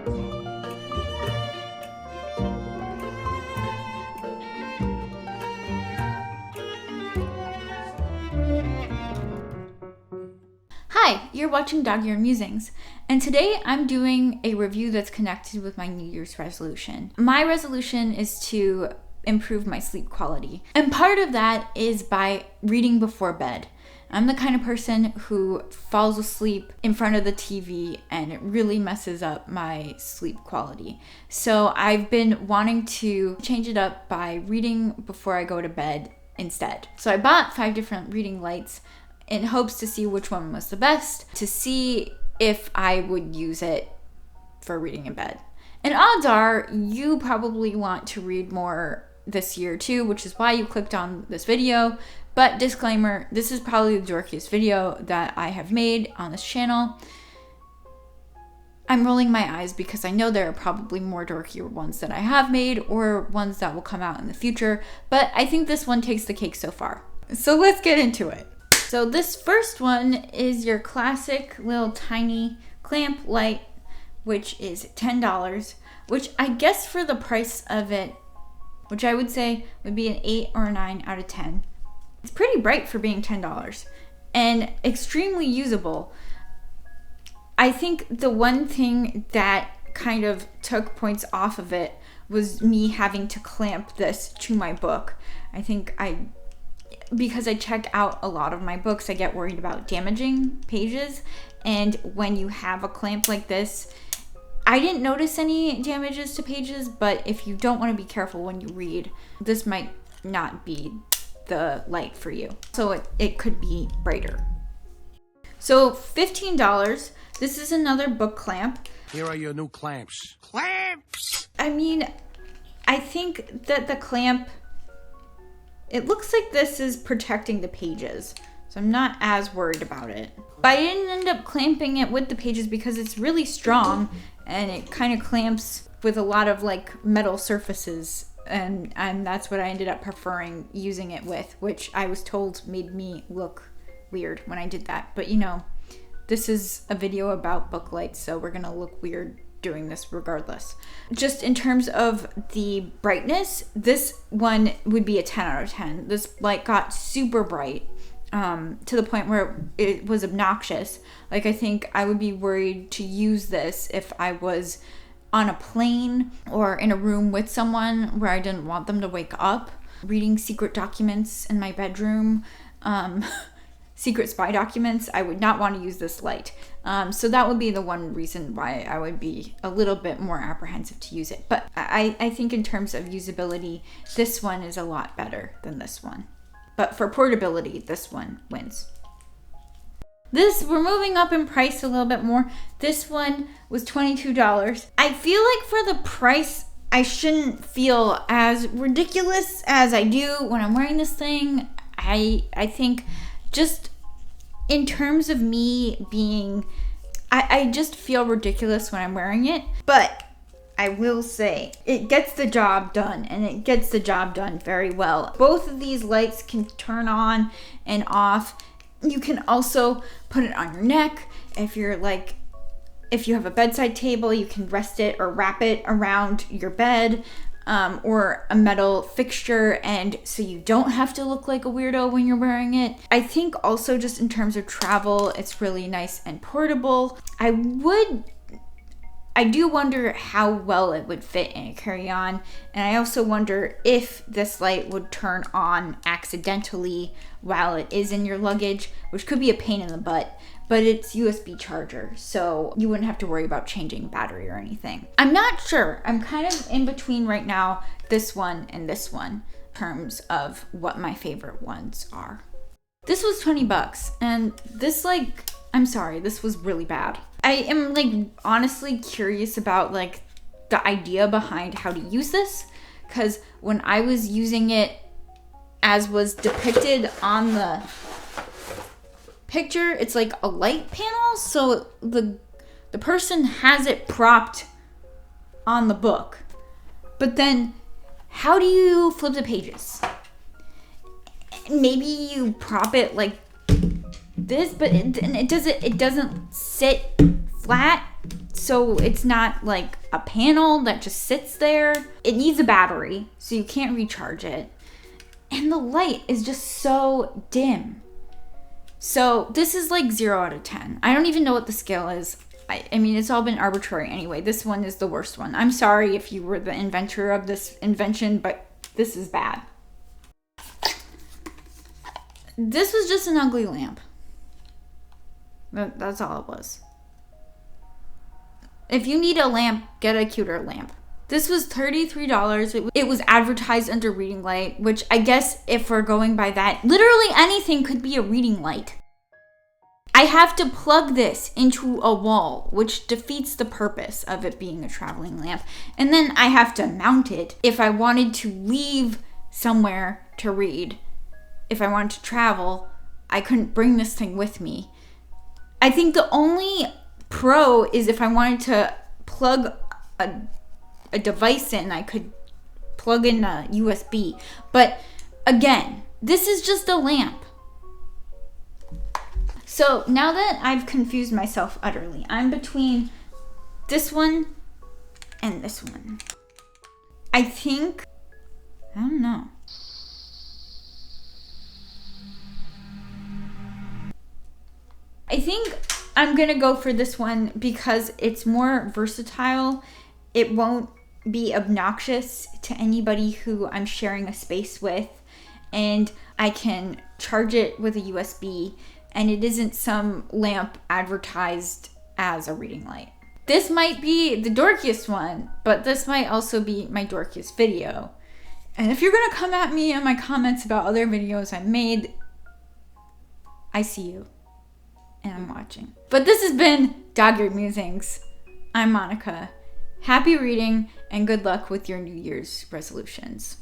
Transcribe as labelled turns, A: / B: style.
A: Hi, you're watching Dog Ear Musings, and today I'm doing a review that's connected with my New Year's resolution. My resolution is to improve my sleep quality, and part of that is by reading before bed. I'm the kind of person who falls asleep in front of the TV and it really messes up my sleep quality. So I've been wanting to change it up by reading before I go to bed instead. So I bought 5 different reading lights in hopes to see which one was the best, to see if I would use it for reading in bed. And odds are you probably want to read more this year too, which is why you clicked on this video. But disclaimer, this is probably the dorkiest video that I have made on this channel. I'm rolling my eyes because I know there are probably more dorkier ones that I have made or ones that will come out in the future, but I think this one takes the cake so far. So let's get into it. So this first one is your classic little tiny clamp light, which is $10, which I guess for the price of it, which I would say would be an 8 or a 9 out of 10. It's pretty bright for being $10 and extremely usable. I think the one thing that kind of took points off of it was me having to clamp this to my book. I think because I check out a lot of my books, I get worried about damaging pages. And when you have a clamp like this, I didn't notice any damages to pages, but if you don't want to be careful when you read, this might not be the light for you. So it could be brighter. So $15. This is another book clamp.
B: Here are your new clamps. Clamps!
A: I mean, I think that the clamp, it looks like this is protecting the pages, so I'm not as worried about it. But I didn't end up clamping it with the pages because it's really strong and it kind of clamps with a lot of like metal surfaces, and that's what I ended up preferring using it with, which I was told made me look weird when I did that. But you know, this is a video about book lights, so we're gonna look weird doing this regardless. Just in terms of the brightness, this one would be a 10 out of 10. This light got super bright to the point where it was obnoxious. Like, I think I would be worried to use this if I was on a plane or in a room with someone where I didn't want them to wake up, reading secret documents in my bedroom, secret spy documents. I would not want to use this light. So that would be the one reason why I would be a little bit more apprehensive to use it. But I think in terms of usability, this one is a lot better than this one. But for portability, this one wins. We're moving up in price a little bit more. This one was $22. I feel like for the price, I shouldn't feel as ridiculous as I do when I'm wearing this thing. I think just in terms of me being, I just feel ridiculous when I'm wearing it. But I will say, it gets the job done, and it gets the job done very well. Both of these lights can turn on and off. You can also put it on your neck. If you have a bedside table, you can rest it or wrap it around your bed. Or a metal fixture, and so you don't have to look like a weirdo when you're wearing it. I think also just in terms of travel, it's really nice and portable. I do wonder how well it would fit in a carry-on, and I also wonder if this light would turn on accidentally while it is in your luggage, which could be a pain in the butt. But it's USB charger, so you wouldn't have to worry about changing battery or anything. I'm not sure. I'm kind of in between right now, this one and this one, in terms of what my favorite ones are. This was $20, and this, like, I'm sorry, this was really bad. I am, like, honestly curious about, like, the idea behind how to use this, because when I was using it as was depicted on the picture, it's like a light panel, so the person has it propped on the book. But then how do you flip the pages? Maybe you prop it like this, but it doesn't sit flat, so it's not like a panel that just sits there. It needs a battery, so you can't recharge it. And the light is just so dim. So this is like 0 out of 10. I don't even know what the scale is. I mean, it's all been arbitrary anyway. This one is the worst one. I'm sorry if you were the inventor of this invention, but this is bad. This was just an ugly lamp. That's all it was. If you need a lamp, get a cuter lamp. This was $33. It was advertised under reading light, which I guess if we're going by that, literally anything could be a reading light. I have to plug this into a wall, which defeats the purpose of it being a traveling lamp. And then I have to mount it if I wanted to leave somewhere to read. If I wanted to travel, I couldn't bring this thing with me. I think the only pro is if I wanted to plug a device in, I could plug in a USB. But again, this is just a lamp. So now that I've confused myself utterly, I'm between this one and this one. I don't know. I think I'm going to go for this one because it's more versatile. It won't be obnoxious to anybody who I'm sharing a space with. And I can charge it with a USB. And it isn't some lamp advertised as a reading light. This might be the dorkiest one, but this might also be my dorkiest video. And if you're going to come at me in my comments about other videos I made, I see you. And I'm watching. But this has been Dog-Eared Musings. I'm Monica. Happy reading and good luck with your New Year's resolutions.